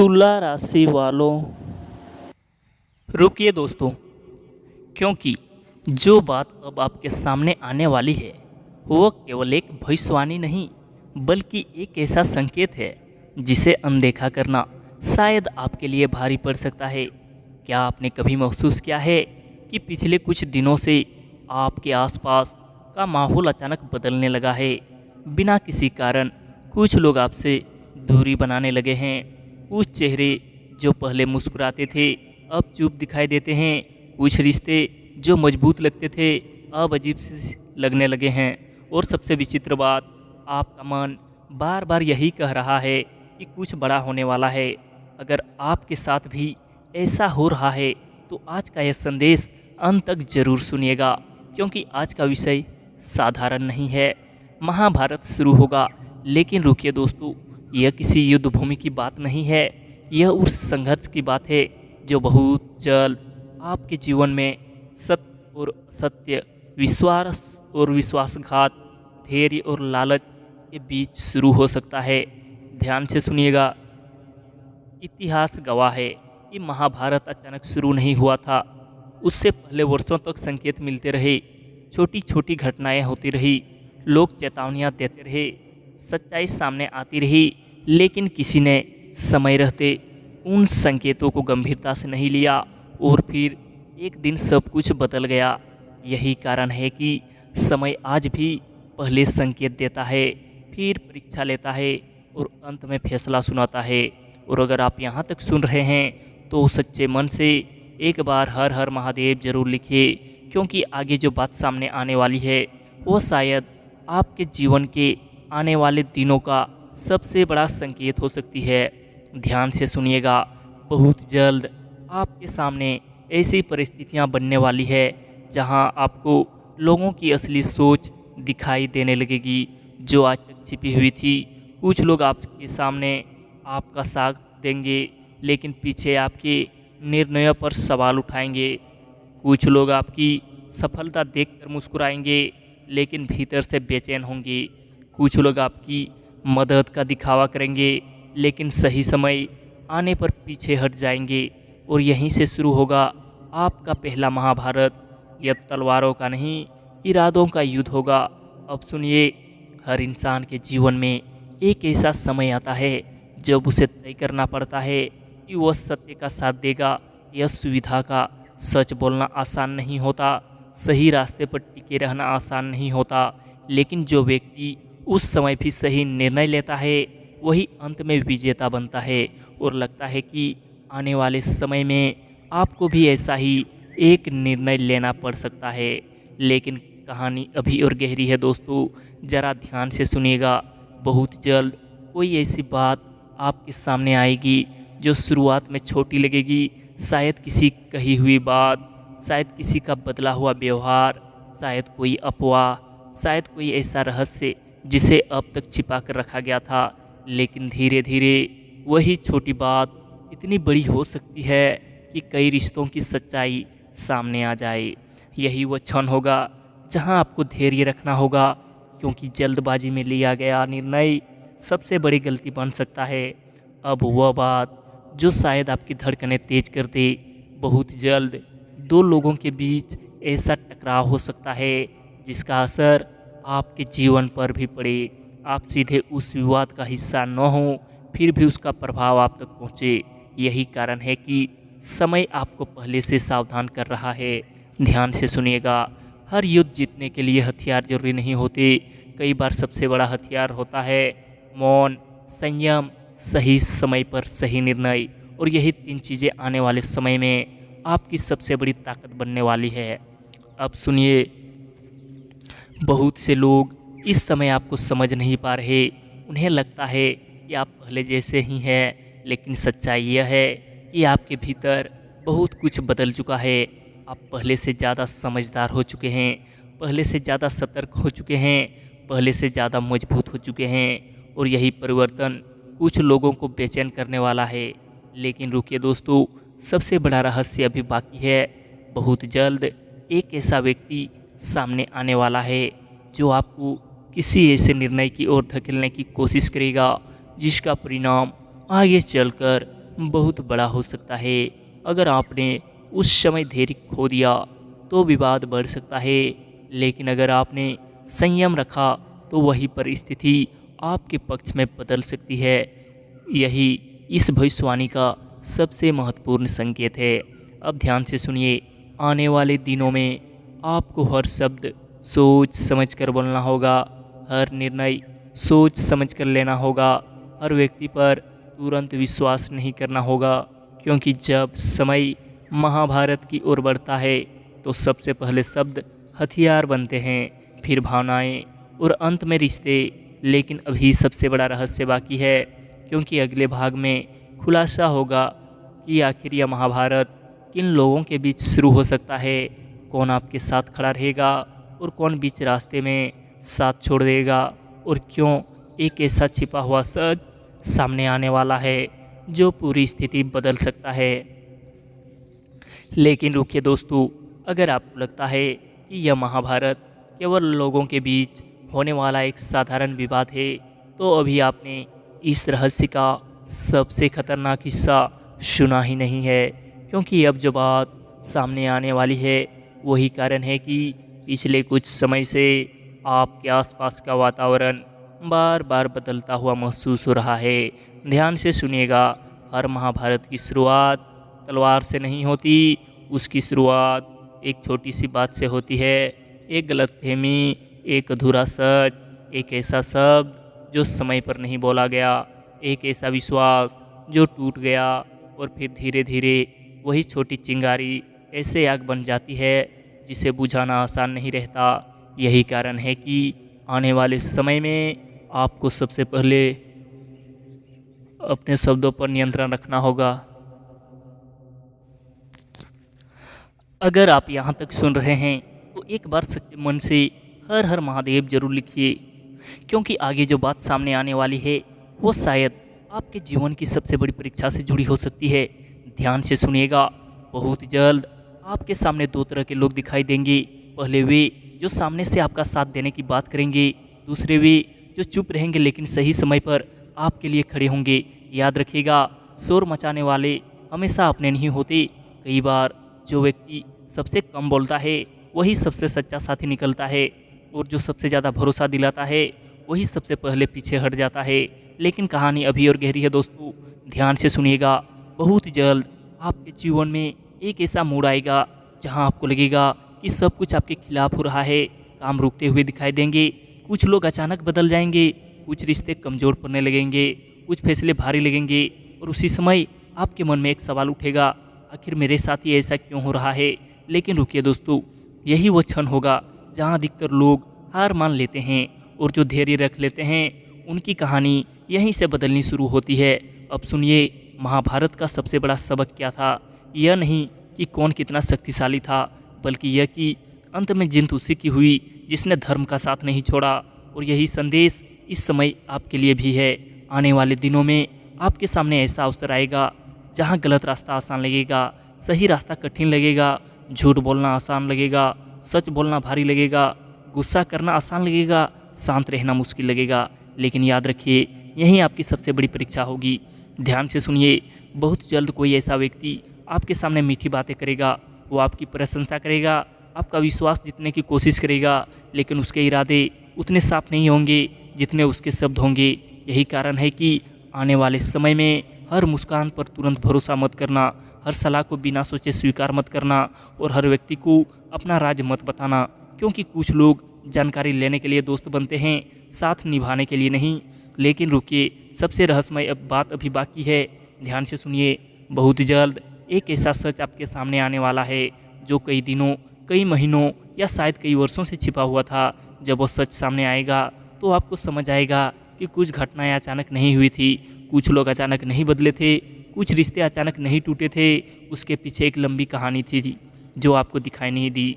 तुला राशि वालों, रुकिए दोस्तों, क्योंकि जो बात अब आपके सामने आने वाली है वह केवल एक भविष्यवाणी नहीं बल्कि एक ऐसा संकेत है जिसे अनदेखा करना शायद आपके लिए भारी पड़ सकता है। क्या आपने कभी महसूस किया है कि पिछले कुछ दिनों से आपके आसपास का माहौल अचानक बदलने लगा है? बिना किसी कारण कुछ लोग आपसे दूरी बनाने लगे हैं। कुछ चेहरे जो पहले मुस्कुराते थे अब चुप दिखाई देते हैं। कुछ रिश्ते जो मजबूत लगते थे अब अजीब से लगने लगे हैं। और सबसे विचित्र बात, आपका मन बार बार यही कह रहा है कि कुछ बड़ा होने वाला है। अगर आपके साथ भी ऐसा हो रहा है तो आज का यह संदेश अंत तक जरूर सुनिएगा, क्योंकि आज का विषय साधारण नहीं है। महाभारत शुरू होगा, लेकिन रुकिए दोस्तों, यह किसी युद्ध भूमि की बात नहीं है। यह उस संघर्ष की बात है जो बहुत जल्द आपके जीवन में सत्य और असत्य, विश्वास और विश्वासघात, धैर्य और लालच के बीच शुरू हो सकता है। ध्यान से सुनिएगा। इतिहास गवाह है कि महाभारत अचानक शुरू नहीं हुआ था। उससे पहले वर्षों तक संकेत मिलते रहे, छोटी छोटी घटनाएं होती रही, लोग चेतावनियां देते रहे, सच्चाई सामने आती रही, लेकिन किसी ने समय रहते उन संकेतों को गंभीरता से नहीं लिया और फिर एक दिन सब कुछ बदल गया। यही कारण है कि समय आज भी पहले संकेत देता है, फिर परीक्षा लेता है और अंत में फैसला सुनाता है। और अगर आप यहाँ तक सुन रहे हैं तो सच्चे मन से एक बार हर हर महादेव जरूर लिखिए, क्योंकि आगे जो बात सामने आने वाली है वो शायद आपके जीवन के आने वाले दिनों का सबसे बड़ा संकेत हो सकती है। ध्यान से सुनिएगा। बहुत जल्द आपके सामने ऐसी परिस्थितियां बनने वाली है जहां आपको लोगों की असली सोच दिखाई देने लगेगी जो आज तक छिपी हुई थी। कुछ लोग आपके सामने आपका साथ देंगे, लेकिन पीछे आपके निर्णयों पर सवाल उठाएंगे। कुछ लोग आपकी सफलता देखकर मुस्कुराएंगे, लेकिन भीतर से बेचैन होंगे। कुछ लोग आपकी मदद का दिखावा करेंगे, लेकिन सही समय आने पर पीछे हट जाएंगे। और यहीं से शुरू होगा आपका पहला महाभारत। यह तलवारों का नहीं, इरादों का युद्ध होगा। अब सुनिए, हर इंसान के जीवन में एक ऐसा समय आता है जब उसे तय करना पड़ता है कि वह सत्य का साथ देगा या सुविधा का। सच बोलना आसान नहीं होता, सही रास्ते पर टिके रहना आसान नहीं होता, लेकिन जो व्यक्ति उस समय भी सही निर्णय लेता है वही अंत में विजेता बनता है। और लगता है कि आने वाले समय में आपको भी ऐसा ही एक निर्णय लेना पड़ सकता है। लेकिन कहानी अभी और गहरी है दोस्तों, ज़रा ध्यान से सुनिएगा। बहुत जल्द कोई ऐसी बात आपके सामने आएगी जो शुरुआत में छोटी लगेगी। शायद किसी कही हुई बात, शायद किसी का बदला हुआ व्यवहार, शायद कोई अफवाह, शायद कोई ऐसा रहस्य जिसे अब तक छिपा कर रखा गया था। लेकिन धीरे धीरे वही छोटी बात इतनी बड़ी हो सकती है कि कई रिश्तों की सच्चाई सामने आ जाए। यही वह क्षण होगा जहां आपको धैर्य रखना होगा, क्योंकि जल्दबाजी में लिया गया निर्णय सबसे बड़ी गलती बन सकता है। अब वह बात जो शायद आपकी धड़कनें तेज कर दे। बहुत जल्द दो लोगों के बीच ऐसा टकराव हो सकता है जिसका असर आपके जीवन पर भी पड़े। आप सीधे उस विवाद का हिस्सा न हो, फिर भी उसका प्रभाव आप तक पहुँचे। यही कारण है कि समय आपको पहले से सावधान कर रहा है। ध्यान से सुनिएगा। हर युद्ध जीतने के लिए हथियार जरूरी नहीं होते। कई बार सबसे बड़ा हथियार होता है मौन, संयम, सही समय पर सही निर्णय। और यही तीन चीज़ें आने वाले समय में आपकी सबसे बड़ी ताकत बनने वाली है। अब सुनिए, बहुत से लोग इस समय आपको समझ नहीं पा रहे। उन्हें लगता है कि आप पहले जैसे ही हैं, लेकिन सच्चाई यह है कि आपके भीतर बहुत कुछ बदल चुका है। आप पहले से ज़्यादा समझदार हो चुके हैं, पहले से ज़्यादा सतर्क हो चुके हैं, पहले से ज़्यादा मजबूत हो चुके हैं। और यही परिवर्तन कुछ लोगों को बेचैन करने वाला है। लेकिन रुकिए दोस्तों, सबसे बड़ा रहस्य अभी बाकी है। बहुत जल्द एक ऐसा व्यक्ति सामने आने वाला है जो आपको किसी ऐसे निर्णय की ओर धकेलने की कोशिश करेगा जिसका परिणाम आगे चलकर बहुत बड़ा हो सकता है। अगर आपने उस समय धैर्य खो दिया तो विवाद बढ़ सकता है, लेकिन अगर आपने संयम रखा तो वही परिस्थिति आपके पक्ष में बदल सकती है। यही इस भविष्यवाणी का सबसे महत्वपूर्ण संकेत है। अब ध्यान से सुनिए, आने वाले दिनों में आपको हर शब्द सोच समझ कर बोलना होगा, हर निर्णय सोच समझ कर लेना होगा, हर व्यक्ति पर तुरंत विश्वास नहीं करना होगा, क्योंकि जब समय महाभारत की ओर बढ़ता है तो सबसे पहले शब्द हथियार बनते हैं, फिर भावनाएं और अंत में रिश्ते। लेकिन अभी सबसे बड़ा रहस्य बाकी है, क्योंकि अगले भाग में खुलासा होगा कि आखिर यह महाभारत किन लोगों के बीच शुरू हो सकता है, कौन आपके साथ खड़ा रहेगा और कौन बीच रास्ते में साथ छोड़ देगा, और क्यों एक ऐसा छिपा हुआ सच सामने आने वाला है जो पूरी स्थिति बदल सकता है। लेकिन रुकिए दोस्तों, अगर आपको लगता है कि यह महाभारत केवल लोगों के बीच होने वाला एक साधारण विवाद है, तो अभी आपने इस रहस्य का सबसे खतरनाक हिस्सा सुना ही नहीं है। क्योंकि अब जो बात सामने आने वाली है वही कारण है कि पिछले कुछ समय से आपके आसपास का वातावरण बार बार बदलता हुआ महसूस हो रहा है। ध्यान से सुनिएगा, हर महाभारत की शुरुआत तलवार से नहीं होती, उसकी शुरुआत एक छोटी सी बात से होती है। एक गलतफहमी, एक अधूरा सच, एक ऐसा शब्द जो समय पर नहीं बोला गया, एक ऐसा विश्वास जो टूट गया, और फिर धीरे धीरे वही छोटी चिंगारी ऐसे आग बन जाती है जिसे बुझाना आसान नहीं रहता। यही कारण है कि आने वाले समय में आपको सबसे पहले अपने शब्दों पर नियंत्रण रखना होगा। अगर आप यहाँ तक सुन रहे हैं तो एक बार सच्चे मन से हर हर महादेव जरूर लिखिए, क्योंकि आगे जो बात सामने आने वाली है वो शायद आपके जीवन की सबसे बड़ी परीक्षा से जुड़ी हो सकती है। ध्यान से सुनिएगा, बहुत जल्द आपके सामने दो तरह के लोग दिखाई देंगे। पहले वे जो सामने से आपका साथ देने की बात करेंगे, दूसरे वे जो चुप रहेंगे लेकिन सही समय पर आपके लिए खड़े होंगे। याद रखिएगा, शोर मचाने वाले हमेशा अपने नहीं होते। कई बार जो व्यक्ति सबसे कम बोलता है वही सबसे सच्चा साथी निकलता है, और जो सबसे ज़्यादा भरोसा दिलाता है वही सबसे पहले पीछे हट जाता है। लेकिन कहानी अभी और गहरी है दोस्तों, ध्यान से सुनिएगा। बहुत जल्द आपके जीवन में एक ऐसा मोड़ आएगा जहां आपको लगेगा कि सब कुछ आपके खिलाफ हो रहा है। काम रुकते हुए दिखाई देंगे, कुछ लोग अचानक बदल जाएंगे, कुछ रिश्ते कमज़ोर पड़ने लगेंगे, कुछ फैसले भारी लगेंगे, और उसी समय आपके मन में एक सवाल उठेगा, आखिर मेरे साथ ही ऐसा क्यों हो रहा है। लेकिन रुकिए दोस्तों, यही वो क्षण होगा जहां अधिकतर लोग हार मान लेते हैं, और जो धैर्य रख लेते हैं उनकी कहानी यहीं से बदलनी शुरू होती है। अब सुनिए, महाभारत का सबसे बड़ा सबक क्या था। यह नहीं कि कौन कितना शक्तिशाली था, बल्कि यह कि अंत में जीत उसी की हुई जिसने धर्म का साथ नहीं छोड़ा। और यही संदेश इस समय आपके लिए भी है। आने वाले दिनों में आपके सामने ऐसा अवसर आएगा जहां गलत रास्ता आसान लगेगा, सही रास्ता कठिन लगेगा, झूठ बोलना आसान लगेगा, सच बोलना भारी लगेगा, गुस्सा करना आसान लगेगा, शांत रहना मुश्किल लगेगा। लेकिन याद रखिए, यही आपकी सबसे बड़ी परीक्षा होगी। ध्यान से सुनिए, बहुत जल्द कोई ऐसा व्यक्ति आपके सामने मीठी बातें करेगा, वो आपकी प्रशंसा करेगा, आपका विश्वास जीतने की कोशिश करेगा, लेकिन उसके इरादे उतने साफ नहीं होंगे जितने उसके शब्द होंगे। यही कारण है कि आने वाले समय में हर मुस्कान पर तुरंत भरोसा मत करना, हर सलाह को बिना सोचे स्वीकार मत करना, और हर व्यक्ति को अपना राज मत बताना, क्योंकि कुछ लोग जानकारी लेने के लिए दोस्त बनते हैं, साथ निभाने के लिए नहीं। लेकिन रुकिए, सबसे रहस्यमय बात अभी बाकी है। ध्यान से सुनिए, बहुत जल्द एक ऐसा सच आपके सामने आने वाला है जो कई दिनों, कई महीनों या शायद कई वर्षों से छिपा हुआ था। जब वो सच सामने आएगा तो आपको समझ आएगा कि कुछ घटनाएं अचानक नहीं हुई थी, कुछ लोग अचानक नहीं बदले थे, कुछ रिश्ते अचानक नहीं टूटे थे। उसके पीछे एक लंबी कहानी थी जो आपको दिखाई नहीं दी।